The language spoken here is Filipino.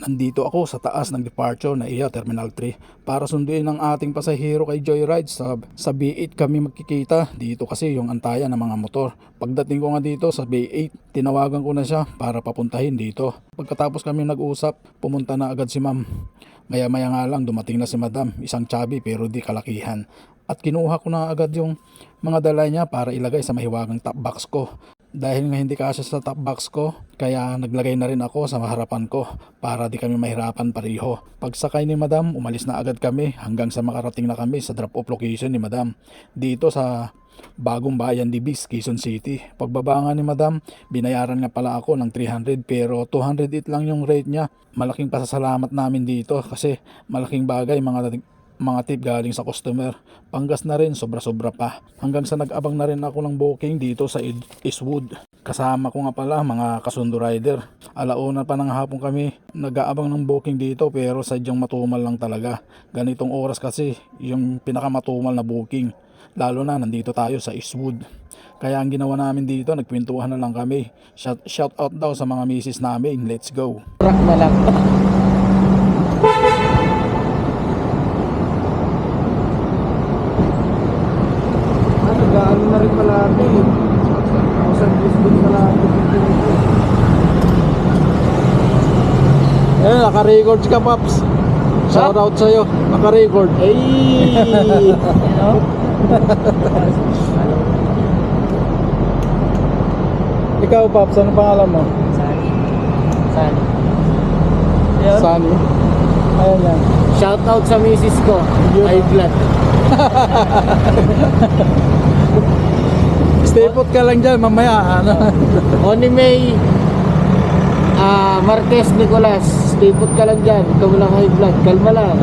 Nandito ako sa taas ng departure na iya Terminal 3 para sunduin ang ating pasahero kay Joyride. Sa B8 kami magkikita. Dito kasi yung antayan ng mga motor. Pagdating ko nga dito sa B8, tinawagan ko na siya para papuntahin dito. Pagkatapos kami nag-usap, pumunta na agad si ma'am. Maya-maya nga lang dumating na si madam, isang chubby pero di kalakihan. At kinuha ko na agad yung mga dala niya para ilagay sa mahiwagang top box ko. Dahil nga hindi kasya sa top box ko, kaya naglagay na rin ako sa harapan ko para di kami mahirapan pareho. Pagsakay ni madam, umalis na agad kami hanggang sa makarating na kami sa drop-off location ni madam. Dito sa Bagong Bayan Libis, Quezon City. Pagbaba nga ni madam, binayaran nga pala ako ng 300 pero 208 lang yung rate niya. Malaking pasasalamat namin dito kasi malaking bagay mga tip galing sa customer. Panggas na rin, sobra-sobra pa. Hanggang sa nag-abang na rin ako ng booking dito sa Eastwood. Kasama ko nga pala mga kasundo rider. Alauna pa ng hapon kami nag-aabang ng booking dito pero sadyang matumal lang talaga. Ganitong oras kasi yung pinakamatumal na booking. Lalo na nandito tayo sa Eastwood. Kaya ang ginawa namin dito, nagkwentuhan na lang kami. Shout out daw sa mga misis namin. Let's go. Truck na lang. Ano na rin pala ito eh. Isang Lisbon pala ito. Eh, naka-records ka, Paps. Shout out sa'yo. Naka-record. Hey! Ikaw, Paps, ano pangalan mo? Sunny. Sunny. Ayan yan. Shout out sa misis ko. High blood. Stay put ka lang dyan, mamaya. Ano? Oni May Marquez Nicolas. Stay put ka lang dyan. Ikaw lang high blood. Kalma lang.